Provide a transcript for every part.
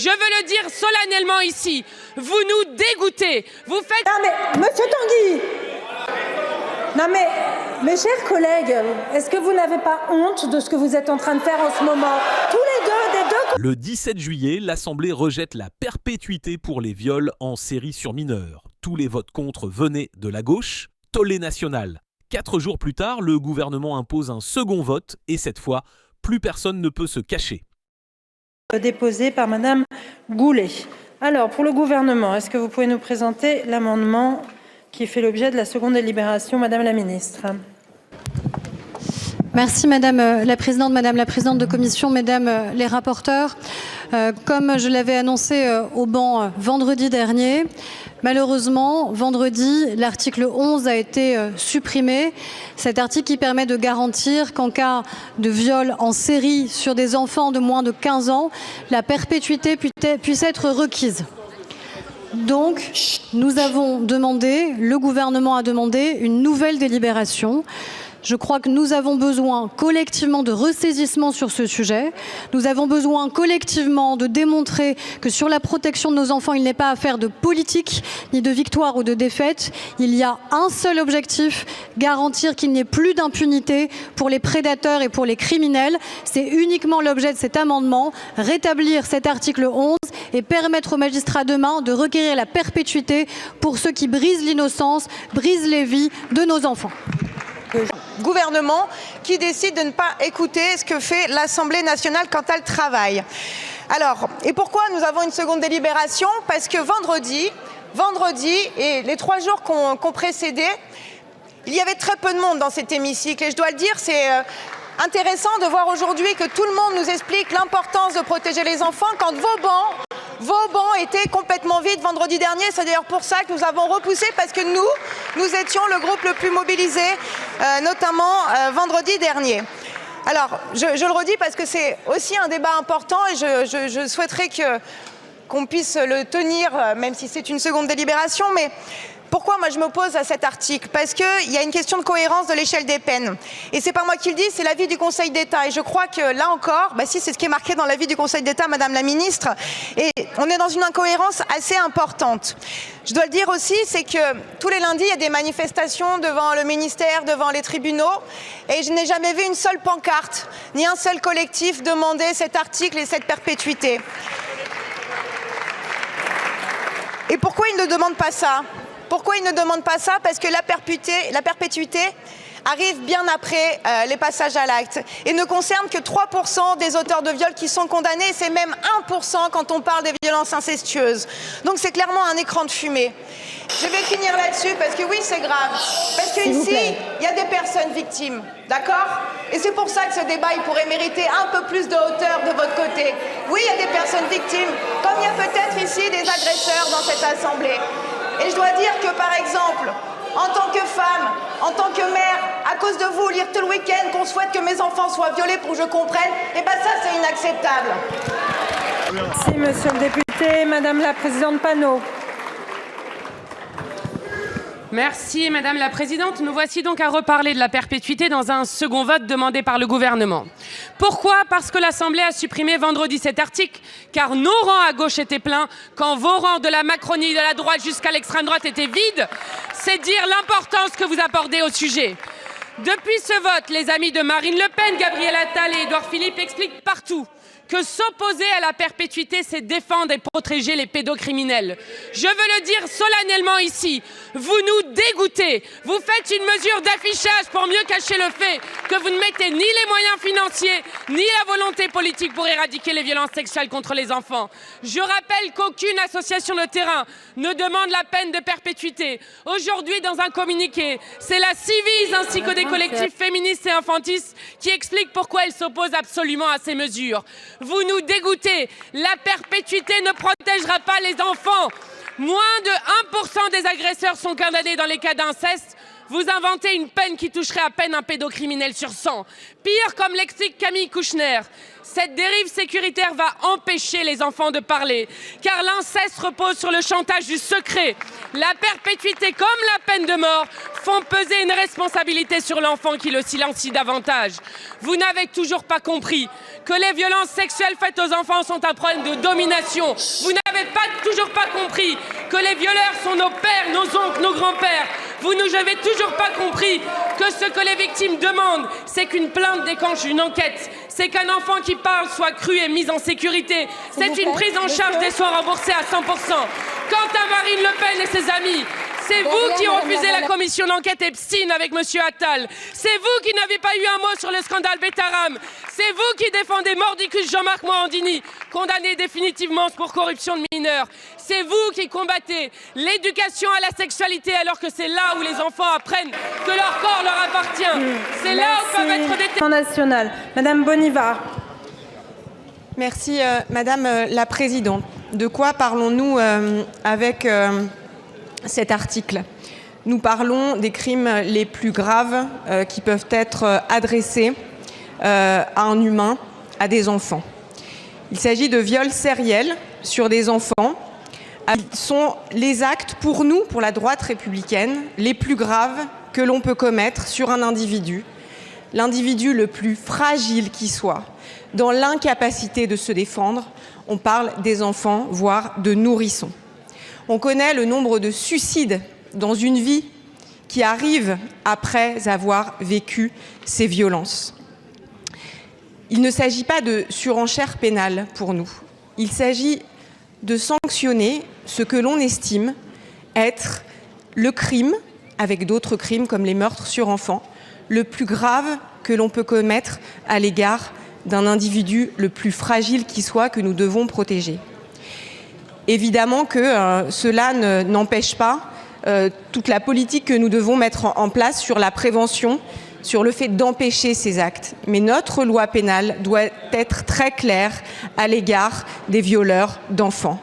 Je veux le dire solennellement ici. Vous nous dégoûtez. Vous faites... Non mais, monsieur Tanguy. Non mais, mes chers collègues, est-ce que vous n'avez pas honte de ce que vous êtes en train de faire en ce moment? Tous les deux, des deux... Le 17 juillet, l'Assemblée rejette la perpétuité pour les viols en série sur mineurs. Tous les votes contre venaient de la gauche. Tollé national. 4 jours plus tard, le gouvernement impose un second vote et cette fois, plus personne ne peut se cacher. Déposé par Madame Goulet. Alors, pour le gouvernement, est-ce que vous pouvez nous présenter l'amendement qui fait l'objet de la seconde délibération, Madame la Ministre? Merci Madame la Présidente de Commission, Mesdames les rapporteurs. Comme je l'avais annoncé au banc vendredi dernier, malheureusement, vendredi, l'article 11 a été supprimé. Cet article qui permet de garantir qu'en cas de viol en série sur des enfants de moins de 15 ans, la perpétuité puisse être requise. Donc, le gouvernement a demandé une nouvelle délibération. Je crois que nous avons besoin collectivement de ressaisissement sur ce sujet. Nous avons besoin collectivement de démontrer que sur la protection de nos enfants, il n'est pas affaire de politique, ni de victoire ou de défaite. Il y a un seul objectif, garantir qu'il n'y ait plus d'impunité pour les prédateurs et pour les criminels. C'est uniquement l'objet de cet amendement, rétablir cet article 11 et permettre aux magistrats demain de requérir la perpétuité pour ceux qui brisent l'innocence, brisent les vies de nos enfants. Gouvernement qui décide de ne pas écouter ce que fait l'Assemblée nationale quand elle travaille. Alors, et pourquoi nous avons une seconde délibération? Parce que vendredi et les 3 jours qu'on précédé, il y avait très peu de monde dans cet hémicycle. Et je dois le dire, c'est intéressant de voir aujourd'hui que tout le monde nous explique l'importance de protéger les enfants quand vos bancs étaient complètement vides vendredi dernier. C'est d'ailleurs pour ça que nous avons repoussé, parce que nous étions le groupe le plus mobilisé, notamment vendredi dernier. Alors, je le redis parce que c'est aussi un débat important et je souhaiterais qu'on puisse le tenir, même si c'est une seconde délibération, mais... Pourquoi moi je m'oppose à cet article? Parce qu'il y a une question de cohérence de l'échelle des peines. Et c'est pas moi qui le dis, c'est l'avis du Conseil d'État. Et je crois que là encore, si c'est ce qui est marqué dans l'avis du Conseil d'État, Madame la Ministre, et on est dans une incohérence assez importante. Je dois le dire aussi, c'est que tous les lundis, il y a des manifestations devant le ministère, devant les tribunaux, et je n'ai jamais vu une seule pancarte, ni un seul collectif demander cet article et cette perpétuité. Et pourquoi ils ne demandent pas ça? Pourquoi ils ne demandent pas ça? Parce que la perpétuité arrive bien après les passages à l'acte et ne concerne que 3% des auteurs de viols qui sont condamnés. C'est même 1% quand on parle des violences incestueuses. Donc c'est clairement un écran de fumée. Je vais finir là-dessus parce que oui, c'est grave. Parce qu'ici, il y a des personnes victimes, d'accord? Et c'est pour ça que ce débat, il pourrait mériter un peu plus de hauteur de votre côté. Oui, il y a des personnes victimes, comme il y a peut-être ici des agresseurs dans cette assemblée. Et je dois dire que, par exemple, en tant que femme, en tant que mère, à cause de vous, lire tout le week-end qu'on souhaite que mes enfants soient violés pour que je comprenne, et ça, c'est inacceptable. Merci, monsieur le député. Madame la présidente Panot. Merci Madame la Présidente. Nous voici donc à reparler de la perpétuité dans un second vote demandé par le gouvernement. Pourquoi? Parce que l'Assemblée a supprimé vendredi cet article, car nos rangs à gauche étaient pleins, quand vos rangs de la Macronie, de la droite jusqu'à l'extrême droite étaient vides. C'est dire l'importance que vous accordez au sujet. Depuis ce vote, les amis de Marine Le Pen, Gabriel Attal et Édouard Philippe expliquent partout que s'opposer à la perpétuité, c'est défendre et protéger les pédocriminels. Je veux le dire solennellement ici, vous nous dégoûtez. Vous faites une mesure d'affichage pour mieux cacher le fait que vous ne mettez ni les moyens financiers, ni la volonté politique pour éradiquer les violences sexuelles contre les enfants. Je rappelle qu'aucune association de terrain ne demande la peine de perpétuité. Aujourd'hui, dans un communiqué, c'est la Civise ainsi que des collectifs féministes et infantistes qui expliquent pourquoi elles s'opposent absolument à ces mesures. Vous nous dégoûtez. La perpétuité ne protégera pas les enfants. Moins de 1% des agresseurs sont condamnés dans les cas d'inceste. Vous inventez une peine qui toucherait à peine un pédocriminel sur 100. Pire, comme l'explique Camille Kouchner, cette dérive sécuritaire va empêcher les enfants de parler, car l'inceste repose sur le chantage du secret. La perpétuité comme la peine de mort font peser une responsabilité sur l'enfant qui le silencie davantage. Vous n'avez toujours pas compris que les violences sexuelles faites aux enfants sont un problème de domination. Vous n'avez toujours pas compris que les violeurs sont nos pères, nos oncles, nos grands-pères. Vous n'avez toujours pas compris que ce que les victimes demandent, c'est qu'une plainte déclenche une enquête. C'est qu'un enfant qui parle soit cru et mis en sécurité. C'est une prise en charge des soins remboursés à 100%. Quant à Marine Le Pen et ses amis, c'est vous qui refusez la commission d'enquête Epstein avec M. Attal. C'est vous qui n'avez pas eu un mot sur le scandale Betaram. C'est vous qui défendez mordicus Jean-Marc Morandini, condamné définitivement pour corruption de mineurs. C'est vous qui combattez l'éducation à la sexualité alors que c'est là où les enfants apprennent que leur corps leur appartient. C'est là où peuvent être déterminés. National. Madame Bonnivard. Merci Madame la Présidente. De quoi parlons-nous avec cet article? Nous parlons des crimes les plus graves qui peuvent être adressés à un humain, à des enfants. Il s'agit de viols sériels sur des enfants. Ils sont les actes, pour nous, pour la droite républicaine, les plus graves que l'on peut commettre sur un individu, l'individu le plus fragile qui soit, dans l'incapacité de se défendre. On parle des enfants, voire de nourrissons. On connaît le nombre de suicides dans une vie qui arrive après avoir vécu ces violences. Il ne s'agit pas de surenchère pénale pour nous. Il s'agit de sanctionner ce que l'on estime être le crime, avec d'autres crimes comme les meurtres sur enfants, le plus grave que l'on peut commettre à l'égard d'un individu le plus fragile qui soit, que nous devons protéger. Évidemment que cela n'empêche pas toute la politique que nous devons mettre en place sur la prévention, sur le fait d'empêcher ces actes. Mais notre loi pénale doit être très claire à l'égard des violeurs d'enfants.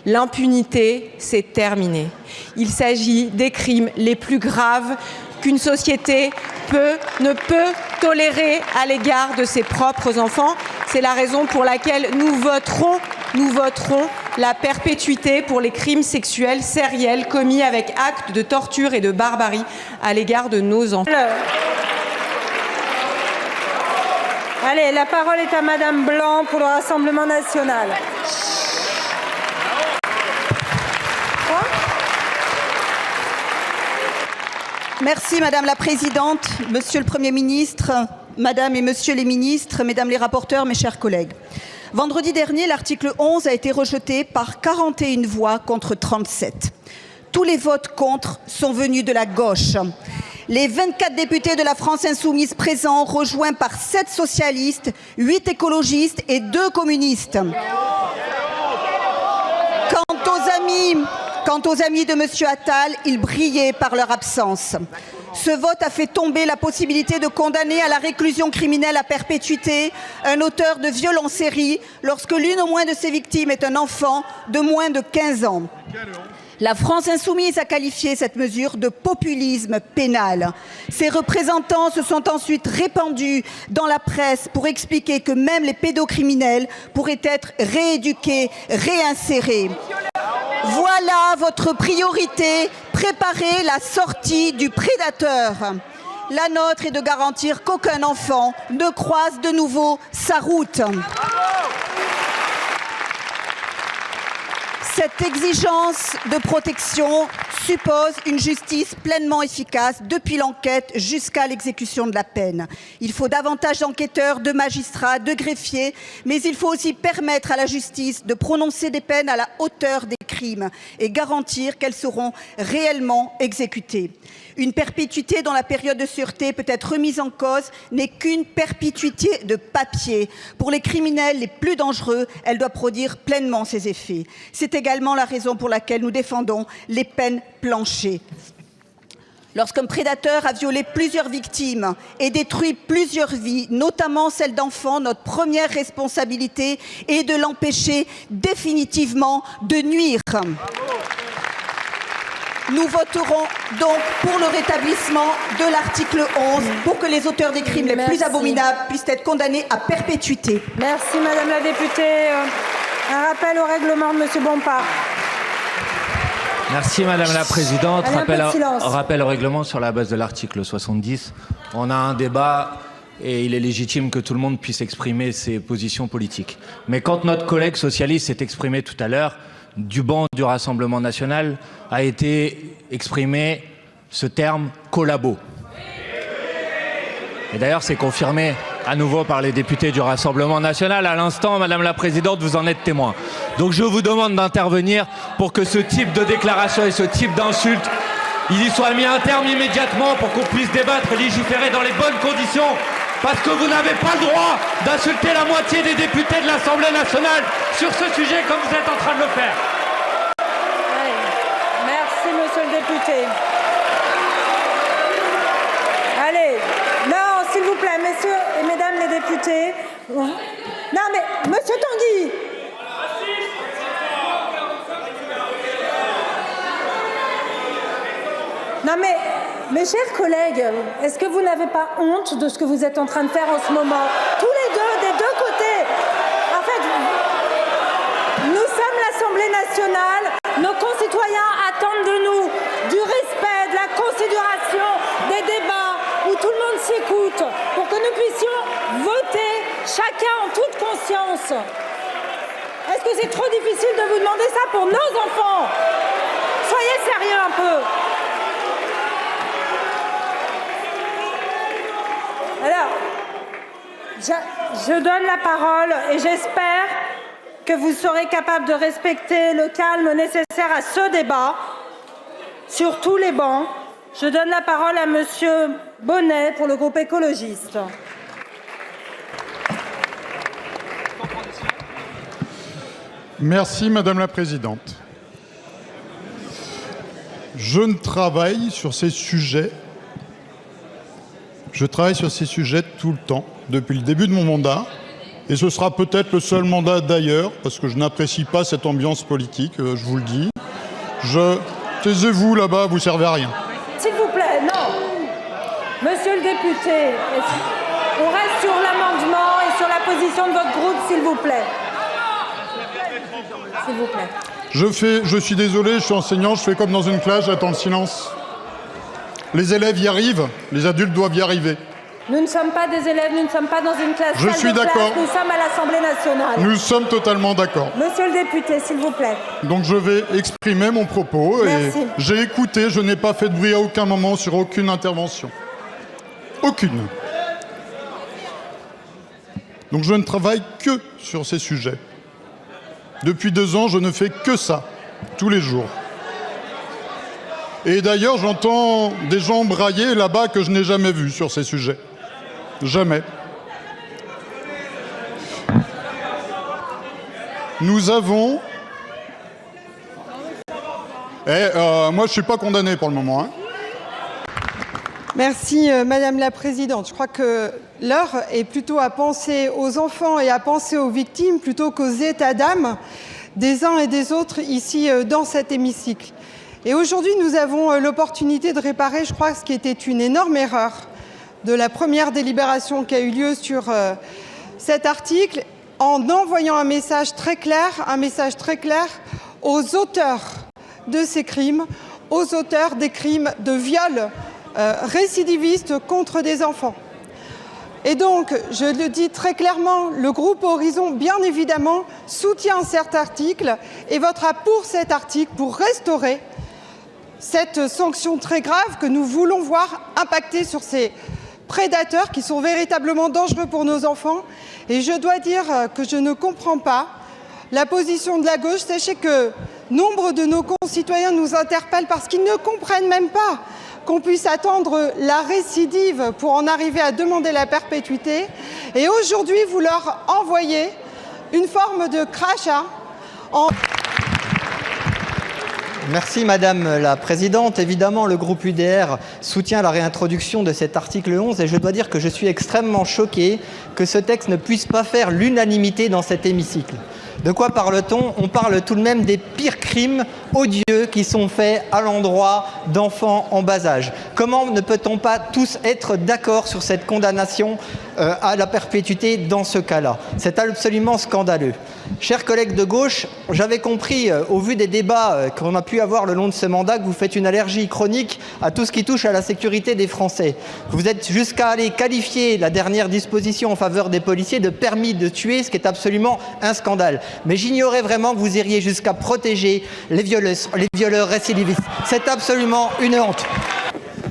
L'impunité, c'est terminé. Il s'agit des crimes les plus graves qu'une société ne peut tolérer à l'égard de ses propres enfants. C'est la raison pour laquelle nous voterons la perpétuité pour les crimes sexuels sériels commis avec actes de torture et de barbarie à l'égard de nos enfants. Allez, la parole est à Madame Blanc pour le Rassemblement national. Merci Madame la Présidente, Monsieur le Premier ministre, Madame et Monsieur les ministres, Mesdames les rapporteurs, mes chers collègues. Vendredi dernier, l'article 11 a été rejeté par 41 voix contre 37. Tous les votes contre sont venus de la gauche. Les 24 députés de la France insoumise présents, rejoints par 7 socialistes, 8 écologistes et 2 communistes. Quant aux amis de M. Attal, ils brillaient par leur absence. Ce vote a fait tomber la possibilité de condamner à la réclusion criminelle à perpétuité un auteur de viol en série lorsque l'une au moins de ses victimes est un enfant de moins de 15 ans. La France insoumise a qualifié cette mesure de populisme pénal. Ses représentants se sont ensuite répandus dans la presse pour expliquer que même les pédocriminels pourraient être rééduqués, réinsérés. Voilà votre priorité, préparer la sortie du prédateur. La nôtre est de garantir qu'aucun enfant ne croise de nouveau sa route. Cette exigence de protection suppose une justice pleinement efficace depuis l'enquête jusqu'à l'exécution de la peine. Il faut davantage d'enquêteurs, de magistrats, de greffiers, mais il faut aussi permettre à la justice de prononcer des peines à la hauteur des crimes et garantir qu'elles seront réellement exécutées. Une perpétuité dont la période de sûreté peut être remise en cause n'est qu'une perpétuité de papier. Pour les criminels les plus dangereux, elle doit produire pleinement ses effets. C'est également la raison pour laquelle nous défendons les peines planchers. Lorsqu'un prédateur a violé plusieurs victimes et détruit plusieurs vies, notamment celles d'enfants, notre première responsabilité est de l'empêcher définitivement de nuire. Nous voterons donc pour le rétablissement de l'article 11 pour que les auteurs des crimes les plus abominables puissent être condamnés à perpétuité. Merci Madame la députée. Un rappel au règlement de Monsieur Bompard. Merci Madame la Présidente. Allez, Rappel au règlement sur la base de l'article 70. On a un débat et il est légitime que tout le monde puisse exprimer ses positions politiques. Mais quand notre collègue socialiste s'est exprimé tout à l'heure, du banc du Rassemblement national a été exprimé ce terme collabo. Et d'ailleurs, c'est confirmé à nouveau par les députés du Rassemblement national. À l'instant, Madame la Présidente, vous en êtes témoin. Donc je vous demande d'intervenir pour que ce type de déclaration et ce type d'insulte, il y soit mis un terme immédiatement pour qu'on puisse débattre et légiférer dans les bonnes conditions. Parce que vous n'avez pas le droit d'insulter la moitié des députés de l'Assemblée nationale sur ce sujet comme vous êtes en train de le faire. Merci, monsieur le député. Allez, non, s'il vous plaît, messieurs et mesdames les députés. Non, mais, monsieur Tanguy. Non, mais, mes chers collègues, est-ce que vous n'avez pas honte de ce que vous êtes en train de faire en ce moment? Tous les deux, des deux côtés. En fait, nous sommes l'Assemblée nationale. Nos concitoyens attendent de nous du respect, de la considération, des débats où tout le monde s'écoute pour que nous puissions voter chacun en toute conscience. Est-ce que c'est trop difficile de vous demander ça pour nos enfants? Soyez sérieux un peu. Alors, je donne la parole et j'espère que vous serez capable de respecter le calme nécessaire à ce débat sur tous les bancs. Je donne la parole à monsieur Bonnet pour le groupe écologiste. Merci Madame la Présidente. Je ne travaille sur ces sujets. Je travaille sur ces sujets tout le temps, depuis le début de mon mandat, et ce sera peut-être le seul mandat d'ailleurs, parce que je n'apprécie pas cette ambiance politique, je vous le dis. Taisez-vous là-bas, vous ne servez à rien. S'il vous plaît, non. Monsieur le député, on reste sur l'amendement et sur la position de votre groupe, s'il vous plaît. S'il vous plaît. Je suis désolé, je suis enseignant, je fais comme dans une classe, j'attends le silence. Les élèves y arrivent, les adultes doivent y arriver. Nous ne sommes pas des élèves, nous ne sommes pas dans une classe. Je suis d'accord. Nous sommes à l'Assemblée nationale. Nous sommes totalement d'accord. Monsieur le député, s'il vous plaît. Donc je vais exprimer mon propos. Merci. Et j'ai écouté, je n'ai pas fait de bruit à aucun moment sur aucune intervention. Aucune. Donc je ne travaille que sur ces sujets. Depuis 2 ans, je ne fais que ça, tous les jours. Et d'ailleurs, j'entends des gens brailler là-bas que je n'ai jamais vus sur ces sujets. Jamais. Nous avons... moi, je ne suis pas condamné pour le moment. Hein. Merci Madame la Présidente. Je crois que l'heure est plutôt à penser aux enfants et à penser aux victimes plutôt qu'aux états d'âme des uns et des autres ici dans cet hémicycle. Et aujourd'hui, nous avons l'opportunité de réparer, je crois, ce qui était une énorme erreur de la première délibération qui a eu lieu sur cet article, en envoyant un message très clair aux auteurs de ces crimes, aux auteurs des crimes de viol récidivistes contre des enfants. Et donc, je le dis très clairement, le groupe Horizon, bien évidemment, soutient cet article et votera pour cet article pour restaurer cette sanction très grave que nous voulons voir impacter sur ces prédateurs qui sont véritablement dangereux pour nos enfants. Et je dois dire que je ne comprends pas la position de la gauche. Sachez que nombre de nos concitoyens nous interpellent parce qu'ils ne comprennent même pas qu'on puisse attendre la récidive pour en arriver à demander la perpétuité. Et aujourd'hui, vous leur envoyez une forme de crachat en... Merci Madame la Présidente. Évidemment, le groupe UDR soutient la réintroduction de cet article 11 et je dois dire que je suis extrêmement choqué que ce texte ne puisse pas faire l'unanimité dans cet hémicycle. De quoi parle-t-on? On parle tout de même des pires crimes odieux qui sont faits à l'endroit d'enfants en bas âge. Comment ne peut-on pas tous être d'accord sur cette condamnation à la perpétuité dans ce cas-là. C'est absolument scandaleux. Chers collègues de gauche, j'avais compris, au vu des débats qu'on a pu avoir le long de ce mandat, que vous faites une allergie chronique à tout ce qui touche à la sécurité des Français. Vous êtes jusqu'à aller qualifier la dernière disposition en faveur des policiers de permis de tuer, ce qui est absolument un scandale. Mais j'ignorais vraiment que vous iriez jusqu'à protéger les violeurs récidivistes. C'est absolument une honte.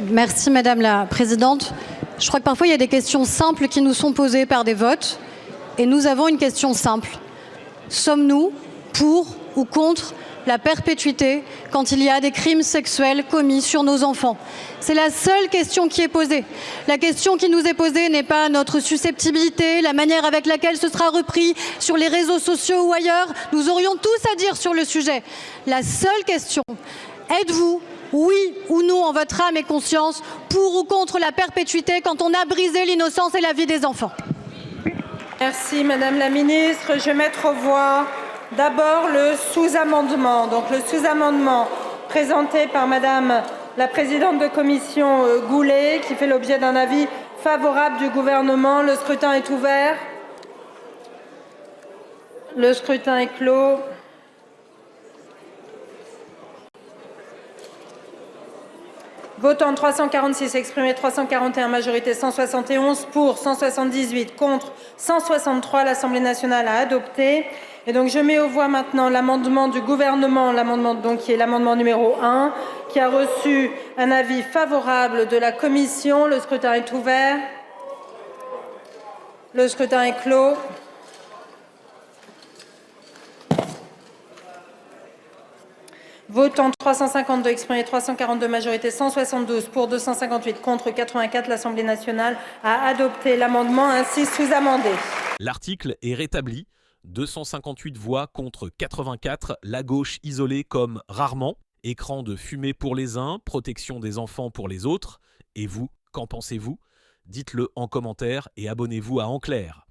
Merci Madame la Présidente. Je crois que parfois il y a des questions simples qui nous sont posées par des votes. Et nous avons une question simple. Sommes-nous pour ou contre la perpétuité quand il y a des crimes sexuels commis sur nos enfants? C'est la seule question qui est posée. La question qui nous est posée n'est pas notre susceptibilité, la manière avec laquelle ce sera repris sur les réseaux sociaux ou ailleurs. Nous aurions tous à dire sur le sujet. La seule question, êtes-vous, oui ou non, en votre âme et conscience, pour ou contre la perpétuité quand on a brisé l'innocence et la vie des enfants? Merci Madame la Ministre. Je vais mettre aux voix d'abord le sous-amendement. Donc le sous-amendement présenté par Madame la Présidente de Commission Goulet, qui fait l'objet d'un avis favorable du gouvernement. Le scrutin est ouvert. Le scrutin est clos. Votant 346, exprimé 341, majorité 171, pour 178, contre 163, l'Assemblée nationale a adopté. Et donc je mets aux voix maintenant l'amendement du gouvernement, l'amendement donc qui est l'amendement numéro 1, qui a reçu un avis favorable de la Commission. Le scrutin est ouvert. Le scrutin est clos. Votant 352, exprimé 342, majorité 172, pour 258, contre 84, l'Assemblée nationale a adopté l'amendement ainsi sous-amendé. L'article est rétabli. 258 voix contre 84, la gauche isolée comme rarement. Écran de fumée pour les uns, protection des enfants pour les autres. Et vous, qu'en pensez-vous? Dites-le en commentaire et abonnez-vous à En Clair.